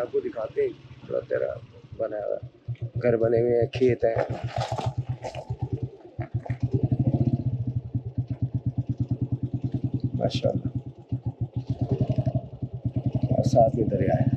आपको दिखाते हैं। थोड़ा तेरा बना हुआ घर बने हुए हैं, खेत है। माशाल्लाह, और साथ में दरिया है।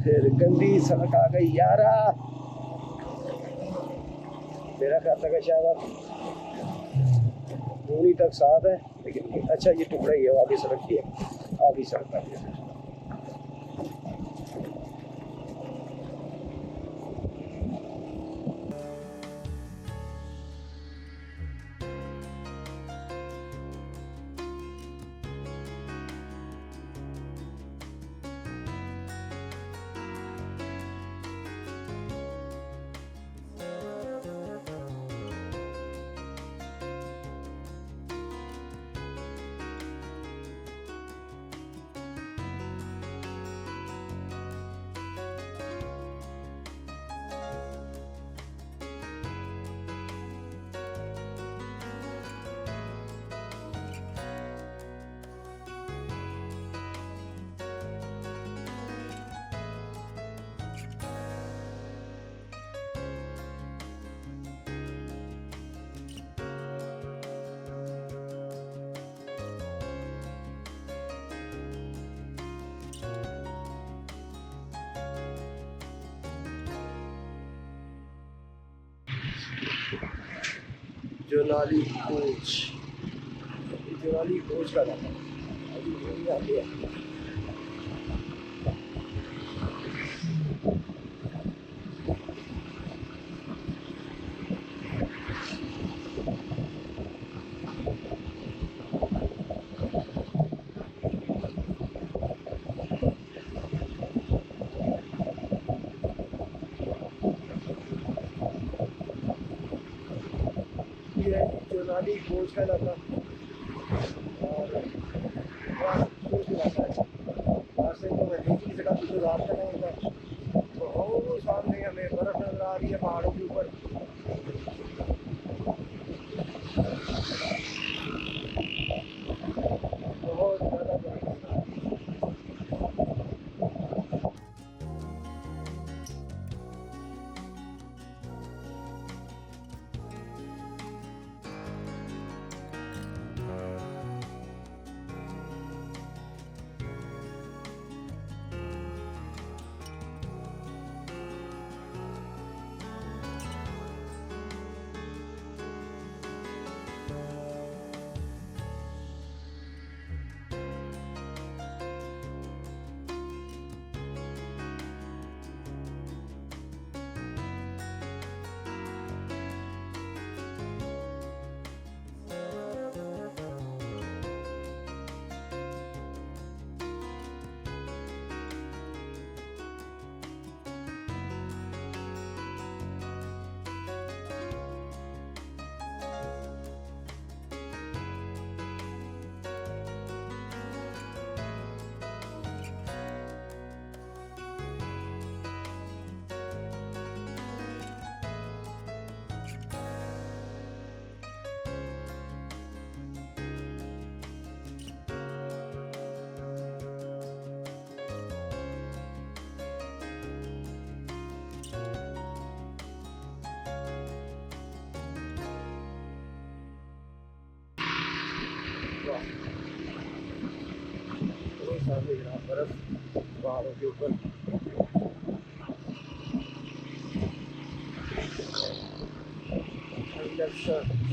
फिर गंदी सड़क आ गई यारा। मेरा ख्याल था कि शायद पूरी तक साथ है, लेकिन अच्छा ये टुकड़ा ही है, आगे सड़क ही है, आगे सड़क आ गई। जोनाली कोच का नाम है। जोनाली कोच का नाम है। और रास्ते को मैं देख नहीं सका, तो रास्ता नहीं था। तो सामने हमें बर्फ नजर आ रही है पहाड़ों के ऊपर। बहुत ज़्यादा बर्फ नजर आ रही है। सामने जनाब बर्फ पहाड़ों के ऊपर।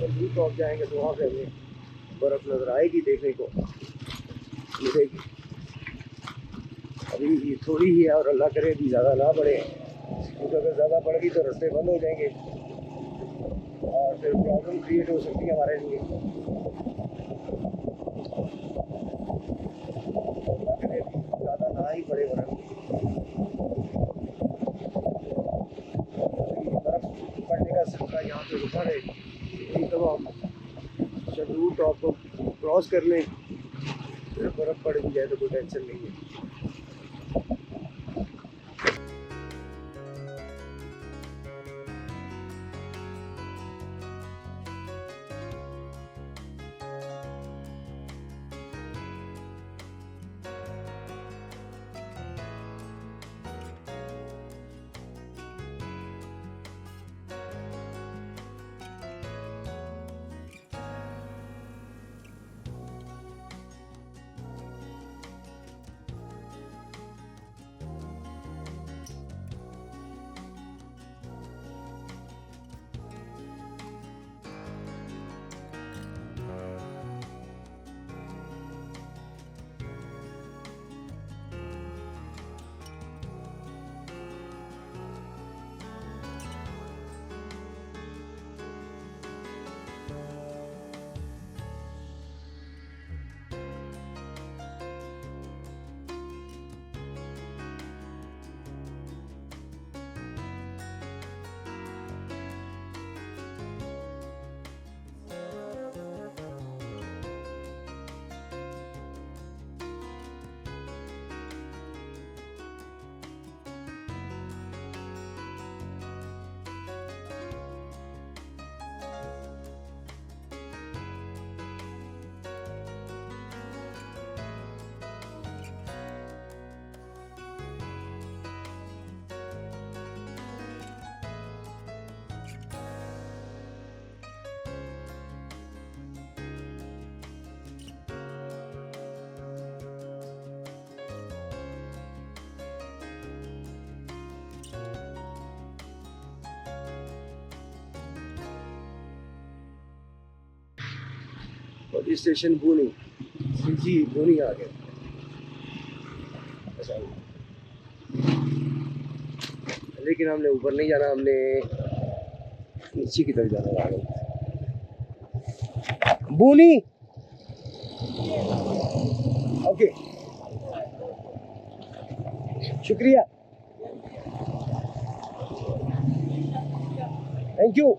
दूर पहुँच जाएंगे तो वहाँ पे हमें बर्फ नजर आएगी, देखने को मिलेगी। अभी थोड़ी ही है और अल्लाह करे भी ज़्यादा ना बढ़े, क्योंकि अगर ज़्यादा बढ़ गई तो रास्ते बंद हो जाएंगे। और फिर प्रॉब्लम क्रिएट हो सकती है हमारे लिए। ज़्यादा ना ही पड़े वरन बर्फ़ पड़ने का सिलसिला यहाँ पे रुका रहे। एक दफ़ा हम शंदूर टॉप को क्रॉस कर लें, फिर बर्फ़ पड़ भी जाए तो कोई टेंशन नहीं है। पुलिस स्टेशन बुनी, जी बुनी आ गए। लेकिन हमने ऊपर नहीं जाना, हमने नीचे की तरफ जाना है। बुनी ओके, शुक्रिया, थैंक यू।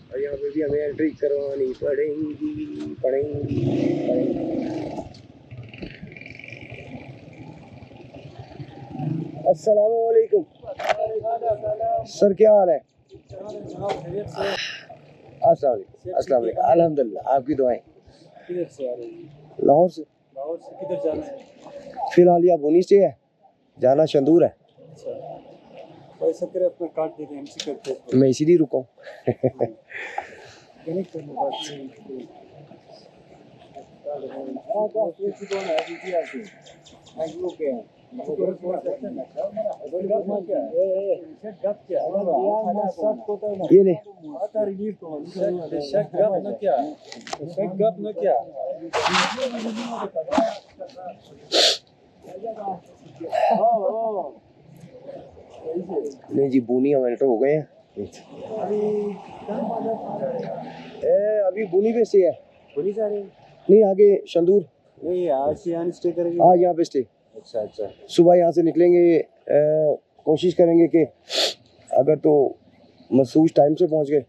और यहाँ पे भी हमें एंट्री करवानी पड़ेंगी। अस्सलाम वालेकुम सर, क्या हाल है? अस्सलाम वालेकुम, अल्हम्दुलिल्लाह, आपकी दुआएं। किधर से आ रही है? लाहौर से। लाहौर से किधर जाना है? फिलहाल यहाँ बुनी से है, जाना शंदूर है। अच्छा, पैसा करे अपना काट देते हैं, हमसे करते हैं। मैं इसीलिए रुका हूँ। कनेक्ट करने बात नहीं। हाँ तो ये चीज़ होना है, बीती आती है। हाँ जी ओके हैं। ये ले नहीं जी, बुनी हम एंटर हो गए हैं। अभी बुनी पे से है। बुनी जा रहे हैं? नहीं, आगे शंदूर। नहीं, आज से यहाँ स्टे करेंगे। आज यहाँ पे स्टे। अच्छा अच्छा। सुबह यहाँ से निकलेंगे, कोशिश करेंगे कि अगर तो मखसूस टाइम से पहुँच गए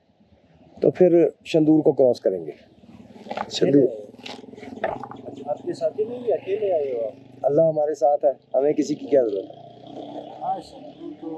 तो फिर शंदूर को क्रॉस करेंगे। शंदूर आपके साथी नहीं, अकेले आए हो आप? अल्लाह हमारे साथ है, हमें किसी की क्या जरूरत है। हाँ शंकू तो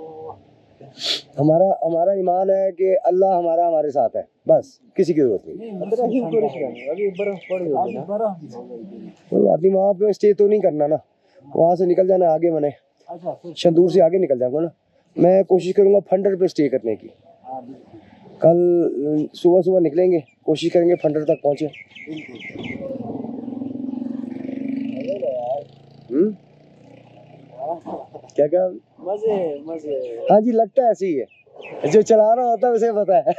हमारा हमारा ईमान है कि अल्लाह हमारे साथ है, बस किसी की जरूरत नहीं। नहीं अंदर ही ऊपर ही अभी बर्फ पड़ी होगी ना, बर्फ भी हो गई। कोई बात नहीं, वहाँ पे स्टे तो नहीं करना ना, वहाँ से निकल जाना आगे। मैंने अच्छा फिर शंदूर से आगे निकल जाऊंगा ना। मैं कोशिश करूंगा फंडर पे स्टे करने की। हाँ बिल्कुल कल सुबह सुबह निकलेंगे, कोशिश करेंगे फंडर तक पहुँचे। बिल्कुल। क्या क्या? मजे मजे। हाँ जी, लगता है ऐसे ही है, जो चला रहा होता है उसे पता है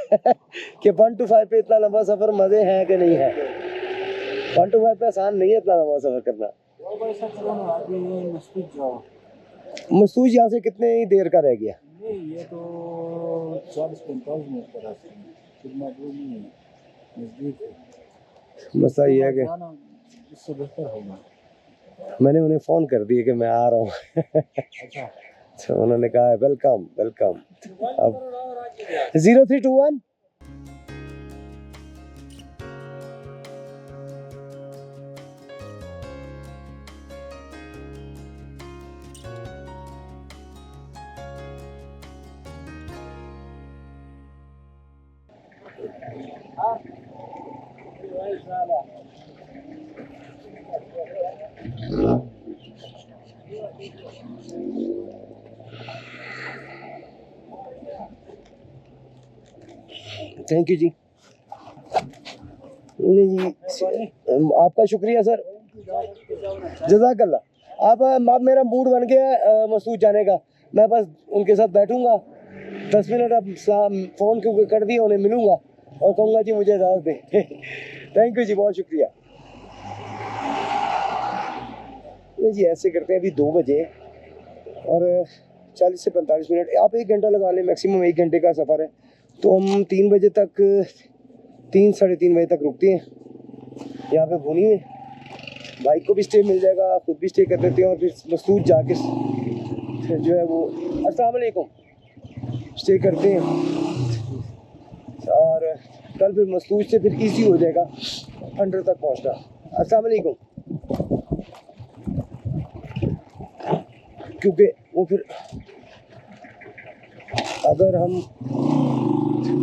कि 1 to 5 पे इतना लंबा सफर मजे हैं कि नहीं है। 1 to 5 पे आसान नहीं है इतना लंबा सफर करना। वो भाई ऐसा करो ना, आगे मस्जिद जाओ। मसूज यहाँ से कितने ही देर का रह गया? नहीं ये तो 40-45 मिनट का रास्ता है, इतना दूर नहीं है, नजदीक है। मसला ये है कि जाना इससे बेहतर होगा। मैंने उन्हें फ़ोन कर दिया कि मैं आ रहा हूँ अच्छा तो उन्होंने कहा वेलकम वेलकम। अब 0321 थैंक यू जी। नहीं जी, आपका शुक्रिया सर, जज़ाकल्लाह। आप मेरा मूड बन गया है मसूद जाने का। मैं बस उनके साथ बैठूंगा 10 मिनट, अब फ़ोन क्योंकि कर दिया, उन्हें मिलूंगा और कहूँगा जी मुझे इजाज़त दें थैंक यू जी, बहुत शुक्रिया। नहीं जी, ऐसे करते हैं, अभी 2 बजे और 40 से 45 मिनट, आप 1 घंटा लगा लें, मैक्सिमम 1 घंटे का सफ़र है। तो हम 3 बजे तक, 3 साढ़े 3 बजे तक रुकते हैं यहाँ पे भूनी में। बाइक को भी स्टे मिल जाएगा, खुद भी स्टे कर लेते हैं और फिर मसूद जाके जो है वो अस्सलाम वालेकुम स्टे करते हैं। और कल फिर मसूद से फिर इजी हो जाएगा फंडर तक पहुँचना। अस्सलाम वालेकुम। क्योंकि वो फिर अगर हम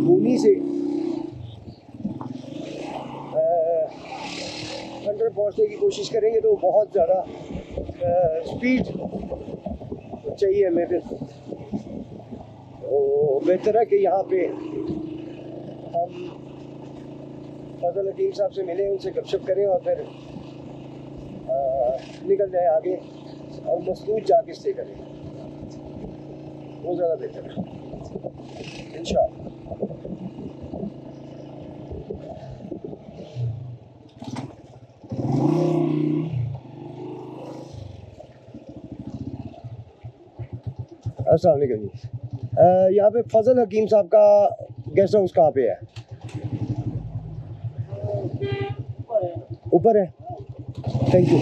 भूनी से फंडर पहुंचने की कोशिश करेंगे तो बहुत ज़्यादा स्पीड चाहिए हमें फिर। तो बेहतर है कि यहाँ पे हम फजल हकीम साहब से मिलें, उनसे गपशप करें और फिर निकल जाए आगे और मसूद जाके स्टे करें, वो ज़्यादा बेहतर है इंशाअल्लाह। अस्सलाम वालेकुम जी। यहाँ पे फजल हकीम साहब का गेस्ट हाउस कहाँ पे है? ऊपर है, थैंक यू।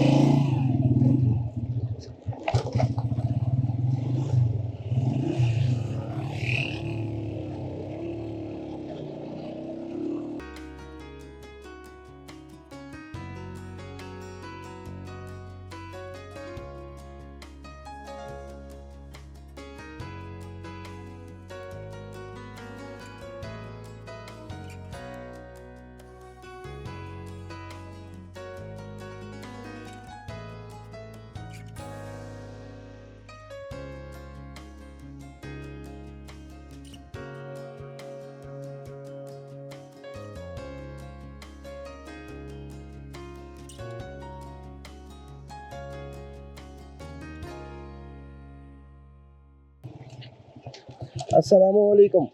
अस्सलामुअलैकुम।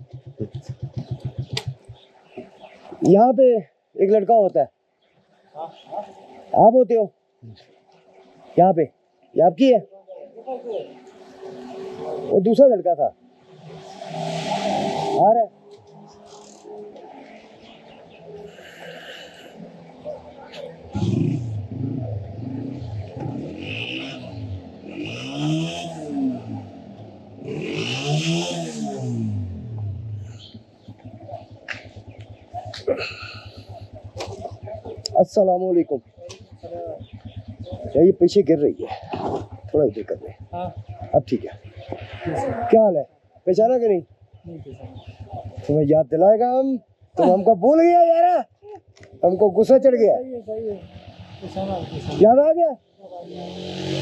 यहाँ पे एक लड़का होता है, आप होते हो यहाँ पे? ये आपकी है? वो दूसरा लड़का था आ रहा है। अस्सलामुअलैकुम। ये पीछे गिर रही है। थोड़ा ही दिक्कत नहीं, हाँ अब ठीक है। क्या हाल है, पहचाना कि नहीं? तुम्हें याद दिलाएगा हम, तुम हमको भूल गया यार, हमको गुस्सा चढ़ गया। सही है याद आ गया,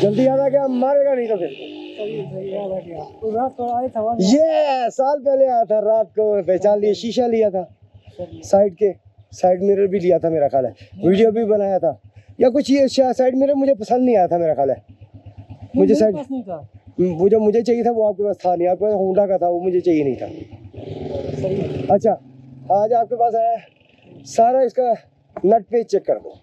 जल्दी याद आ गया, हम मारेगा नहीं तो फिर। सही याद आ गया। तो रात को आया था ये साल पहले आया था, रात को पहचान लिया, शीशा लिया था साइड मिरर भी लिया था मेरा ख्याल है, वीडियो भी बनाया था या कुछ। ये साइड मिरर मुझे पसंद नहीं आया था मेरा ख्याल है, मुझे साइड नहीं था। वो जो मुझे चाहिए था वो आपके पास था नहीं, आपके पास होंडा का था, वो मुझे चाहिए नहीं था। सही। अच्छा आज आपके पास आया, सारा इसका नट पेज चेक कर दो।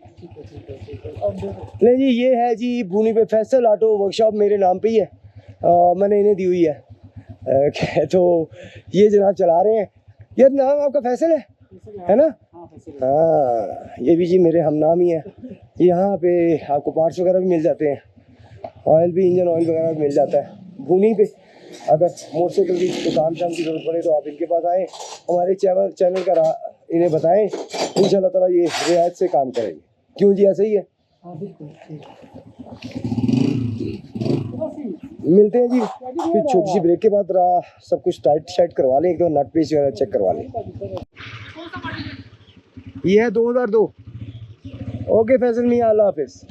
नहीं जी, ये है जी भूनी पे फैसल ऑटो वर्कशॉप, मेरे नाम पे ही है, मैंने इन्हें दी हुई है। तो ये जनाब चला रहे हैं। ये नाम आपका फैसल है ना? हाँ, ये भी जी मेरे हम नाम ही है। यहाँ पे आपको पार्ट्स वगैरह भी मिल जाते हैं, ऑयल भी, इंजन ऑयल वगैरह भी मिल जाता है भूनी पे। अगर मोटरसाइकिल की काम शाम की जरूरत पड़े तो आप इनके पास आए, हमारे चैनल का इन्हें बताएं, इंशाल्लाह ताला ये रियायत से काम करेंगे। क्यों जी, ऐसे ही है। मिलते हैं जी फिर छोटी सी ब्रेक के बाद, सब कुछ टाइट शाइट करवा लें, एक दो नट पेच वगैरह चेक करवा लें। ये है 2002। ओके फैसल मियां, अल्लाह हाफिज।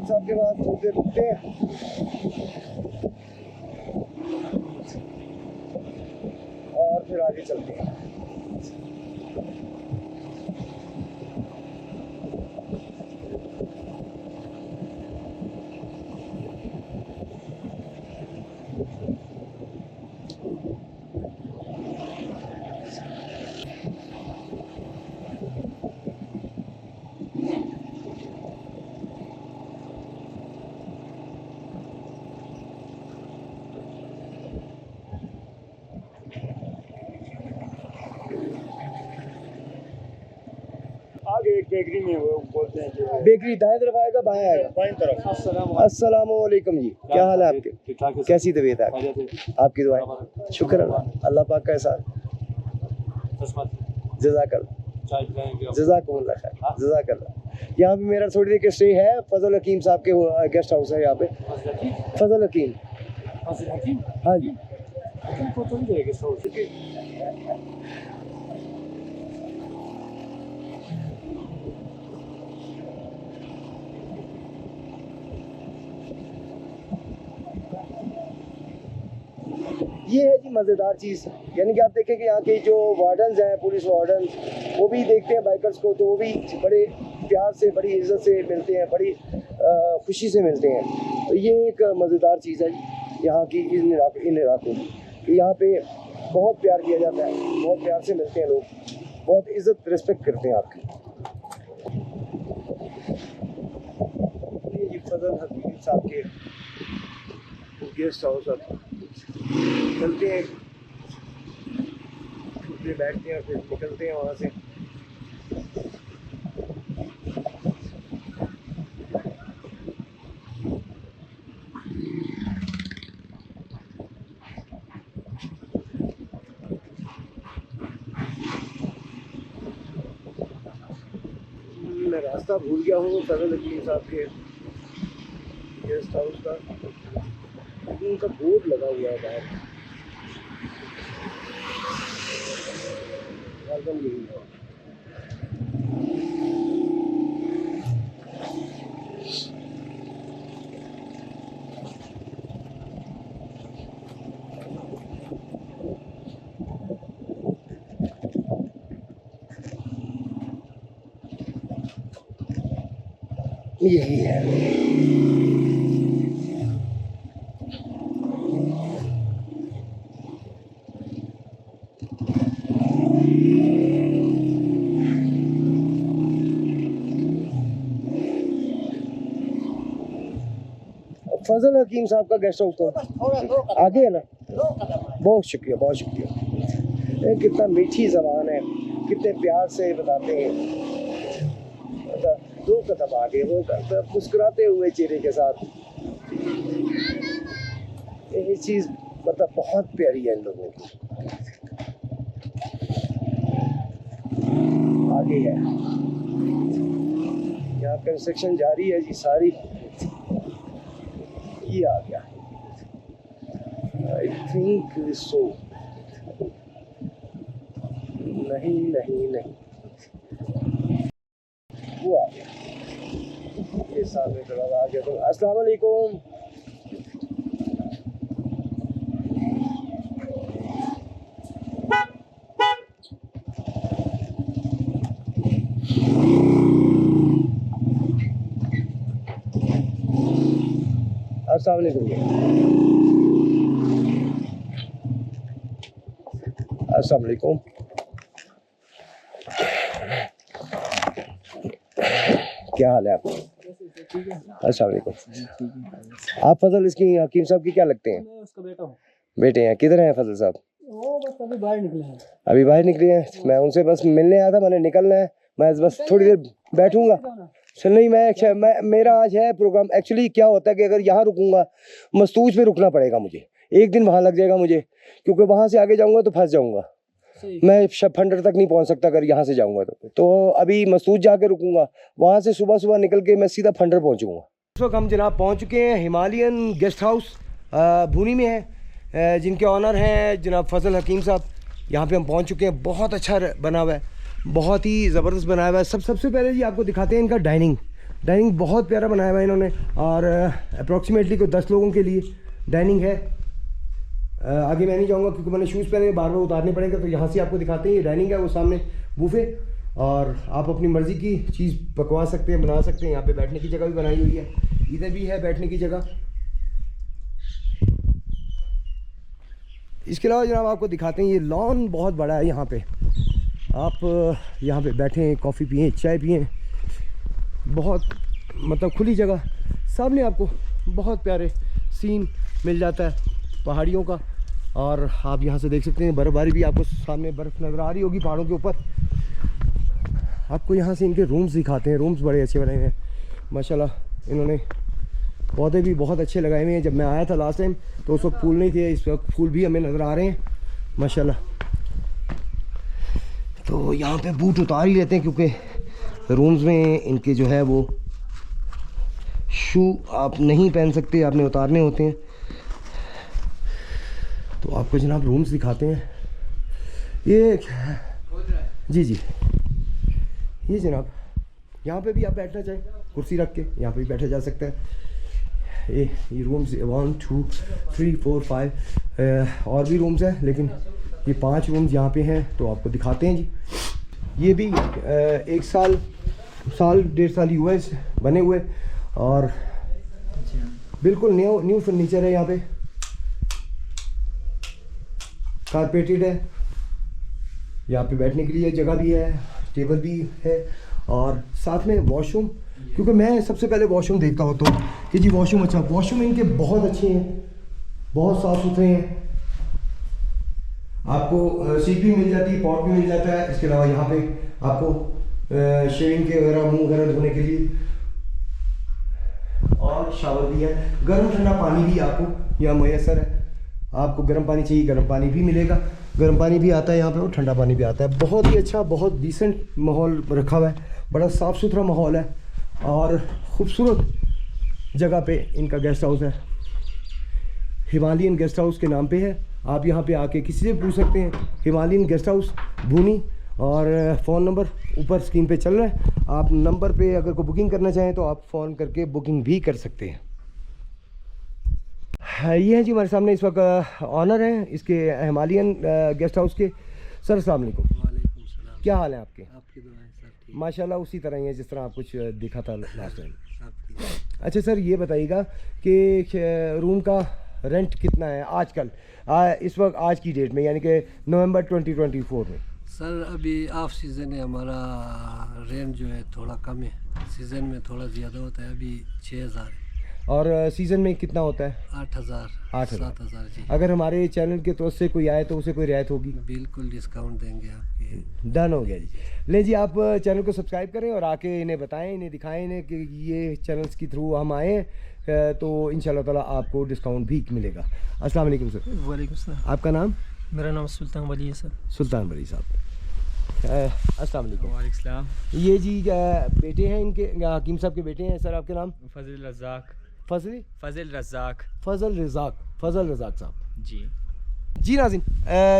साहब के बाद थोड़ी देर रुकते हैं और फिर आगे चलते हैं। आगे एक बेकरी में वो बोलते हैं कि बेकरी दाएं तरफ आएगा बाएं आएगा? बाईं तरफ। अस्सलाम वालेकुम जी, क्या हाल है आपके? कैसी तबीयत है आपकी? आपकी दुआएं, शुक्र अल्लाह पाक का एहसान। जज़ाकल्लाह खैर, जज़ाकल्लाह। यहाँ पे मेरा थोड़ी देर के स्टे है, फजल हकीम साहब के गेस्ट हाउस है यहाँ पे। फजल हकीम, हाँ जी। ये है जी मज़ेदार चीज़, यानी कि आप देखें कि यहाँ के जो वार्डन्स हैं, पुलिस वार्डन, वो भी देखते हैं बाइकर्स को, तो वो भी बड़े प्यार से, बड़ी इज्जत से मिलते हैं, बड़ी खुशी से मिलते हैं। तो ये एक मज़ेदार चीज़ है यहाँ की, इन इलाकों की, कि यहाँ पे बहुत प्यार किया जाता है, बहुत प्यार से मिलते हैं लोग, बहुत इज़्ज़त रिस्पेक्ट करते हैं आपकी। ये फजल हकीम साहब के गेस्ट हाउस, अब चलते हैं, छुट्टी बैठते हैं और फिर निकलते हैं वहाँ से। मैं रास्ता भूल गया हूँ फजल हकीम साहब के गेस्ट हाउस का, उनका बोर्ड लगा हुआ है बाहर, वेलकम यही है। यही है। फजल हकीम साहब का गेस्ट हाउस तो आगे है ना। बहुत शुक्रिया, बहुत शुक्रिया। कितना मीठी ज़बान है, कितने प्यार से बताते हैं। 2 कदम आगे, वो मुस्कुराते हुए चेहरे के साथ। ये चीज़ मतलब बहुत प्यारी है इन लोगों की। आगे है, यहाँ कंस्ट्रक्शन जारी है जी सारी। ये आ गया, आई थिंक सो। नहीं नहीं नहीं, वो आ गया, ये सामने दरवाजा आ गया। तो अस्सलाम वालेकुम। अस्सलाम वालेकुम। अस्सलाम वालेकुम। क्या हाल है आपका? अस्सलाम वालेकुम। आप फजल इसकी हकीम साहब की क्या लगते हैं? मैं उसका बेटा हूँ। बेटे हैं, किधर हैं फजल साहब? वो बस अभी बाहर निकले हैं। अभी बाहर निकले हैं? मैं उनसे बस मिलने आया था, मैंने निकलना है, मैं बस थोड़ी देर बैठूंगा। चल नहीं, मैं मेरा आज है प्रोग्राम। एक्चुअली क्या होता है कि अगर यहाँ रुकूंगा, मस्तूज पे रुकना पड़ेगा मुझे, एक दिन वहाँ लग जाएगा मुझे, क्योंकि वहाँ से आगे जाऊँगा तो फंस जाऊँगा। मैं फंडर तक नहीं पहुँच सकता अगर यहाँ से जाऊँगा तो अभी मस्तूज जाके रुकूंगा, वहाँ से सुबह सुबह निकल के मैं सीधा फंडर पहुँचूँगा। इस वक्त हम जनाब पहुँच चुके हैं हिमालयन गेस्ट हाउस भूनी में है, जिनके ऑनर हैं जनाब फजल हकीम साहब। यहाँ पे हम पहुँच चुके हैं। बहुत अच्छा बना हुआ है, बहुत ही ज़बरदस्त बनाया हुआ है। सबसे पहले जी आपको दिखाते हैं इनका डाइनिंग बहुत प्यारा बनाया हुआ है इन्होंने, और अप्रॉक्सीमेटली कोई 10 लोगों के लिए डाइनिंग है। आगे मैं नहीं जाऊँगा क्योंकि मैंने शूज़ पहने, बार बार उतारने पड़ेंगे। तो यहाँ से आपको दिखाते हैं, ये डाइनिंग है, वो सामने बूफे, और आप अपनी मर्ज़ी की चीज़ पकवा सकते हैं, बना सकते हैं। यहाँ पे बैठने की जगह भी बनाई हुई है, इधर भी है बैठने की जगह। इसके अलावा जनाब आपको दिखाते हैं, ये लॉन बहुत बड़ा है। यहाँ पे आप यहाँ पे बैठें, कॉफ़ी पिएँ, चाय पिएँ, बहुत मतलब खुली जगह। सामने आपको बहुत प्यारे सीन मिल जाता है पहाड़ियों का, और आप यहाँ से देख सकते हैं बर्फ़बारी भी, आपको सामने बर्फ़ नज़र आ रही होगी पहाड़ों के ऊपर। आपको यहाँ से इनके रूम्स दिखाते हैं। रूम्स बड़े अच्छे बने हुए हैं माशाल्लाह। इन्होंने पौधे भी बहुत अच्छे लगाए हुए हैं। जब मैं आया था लास्ट टाइम तो उस वक्त फूल नहीं थे, इस वक्त फूल भी हमें नज़र आ रहे हैं माशाल्लाह। तो यहाँ पे बूट उतार ही लेते हैं क्योंकि रूम्स में इनके जो है वो शू आप नहीं पहन सकते, आपने उतारने होते हैं। तो आपको जनाब रूम्स दिखाते हैं। ये जी ये जनाब, यहाँ पे भी आप बैठना चाहें कुर्सी रख के यहाँ पे भी बैठा जा सकता है। ये रूम्स 1 2 3 4 5 और भी रूम्स हैं, लेकिन ये 5 रूम्स यहाँ पे हैं। तो आपको दिखाते हैं जी। ये भी 1 साल 1.5 साल हुआ है बने हुए, और बिल्कुल न्यू फर्नीचर है। यहाँ पे कारपेटेड है, यहाँ पे बैठने के लिए जगह भी है, टेबल भी है, और साथ में वॉशरूम। क्योंकि मैं सबसे पहले वॉशरूम देखता हूँ तो कि जी वॉशरूम अच्छा, वॉशरूम इनके बहुत अच्छे हैं, बहुत साफ़ सुथरे हैं। आपको सीट भी मिल जाती है, पॉट भी मिल जाता है। इसके अलावा यहाँ पे आपको शेविंग के वगैरह, मुँह वगैरह धोने के लिए, और शावर भी है। गर्म ठंडा पानी भी आपको यहाँ मैसर है। आपको गर्म पानी चाहिए, गर्म पानी भी मिलेगा। गर्म पानी भी आता है यहाँ पे, और ठंडा पानी भी आता है। बहुत ही अच्छा, बहुत डिसेंट माहौल रखा हुआ है, बड़ा साफ़ सुथरा माहौल है, और ख़ूबसूरत जगह पे इनका गेस्ट हाउस है। हिमालयन गेस्ट हाउस के नाम पे है। आप यहाँ पे आके किसी से पूछ सकते हैं, हिमालयन गेस्ट हाउस भूनी, और फ़ोन नंबर ऊपर स्क्रीन पे चल रहा है। आप नंबर पे अगर कोई बुकिंग करना चाहें तो आप फ़ोन करके बुकिंग भी कर सकते हैं। ये हैं जी हमारे सामने इस वक्त ऑनर हैं इसके हिमालयन गेस्ट हाउस के। सर अस्सलाम वालेकुम। वालेकुम सलाम। क्या हाल है आपके? आपकी दुआएं सर ठीक। माशाल्लाह उसी तरह ही है जिस तरह आप कुछ दिखा था लास्ट टाइम। आपकी। अच्छा सर, ये बताइएगा कि रूम का रेंट कितना है आजकल, इस वक्त आज की डेट में, यानी कि नवंबर 2024 में? सर अभी ऑफ सीज़न है, हमारा रेंट जो है थोड़ा कम है, सीज़न में थोड़ा ज़्यादा होता है। अभी 6000 है। और सीज़न में कितना होता है? 8,000 8,000 7,000 जी। अगर हमारे चैनल के तरफ से कोई आए तो उसे कोई रियायत होगी? बिल्कुल डिस्काउंट देंगे आपके। डन हो गया जी। ले जी, आप चैनल को सब्सक्राइब करें और आके इन्हें बताएं, इन्हें दिखाएं इन्हें कि ये चैनल्स के थ्रू हम आए हैं, तो इंशाल्लाह ताला आपको डिस्काउंट भी मिलेगा। अस्सलाम वालेकुम सर। वालेकुम सलाम। आपका नाम? मेरा नाम सुल्तान वली है सर। सुल्तान वली साहब। अस्सलाम वालेकुम। वालेकुम सलाम। ये जी बेटे हैं इनके, हकीम साहब के बेटे हैं सर। आपके नाम? फजल रज़ाक। फजली? फजल रज़ाक। फजल रज़ाक साहब जी। जी। नाज़रीन,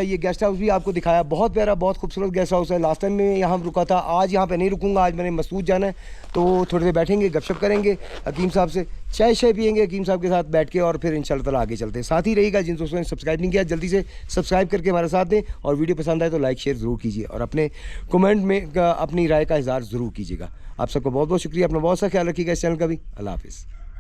ये गेस्ट हाउस भी आपको दिखाया, बहुत प्यारा, बहुत खूबसूरत गेस्ट हाउस है। लास्ट टाइम में यहाँ रुका था, आज यहाँ पे नहीं रुकूंगा, आज मैंने मसूद जाना है, तो थोड़ी देर बैठेंगे, गपशप करेंगे हकीम साहब से, चाय शाय पियेंगे हकीम साहब के साथ बैठ के, और फिर इंशाल्लाह ताला आगे चलते हैं। साथ ही रहिएगा, जिन दोस्तों ने सब्सक्राइब नहीं किया जल्दी से सब्सक्राइब करके हमारे साथ दें, और वीडियो पसंद आए तो लाइक शेयर ज़रूर कीजिए, और अपने कमेंट में अपनी राय का इज़हार ज़रूर कीजिएगा। आप सबको बहुत बहुत शुक्रिया, अपना बहुत सा ख्याल रखिएगा, इस चैनल का भी। अल्लाह हाफिज़।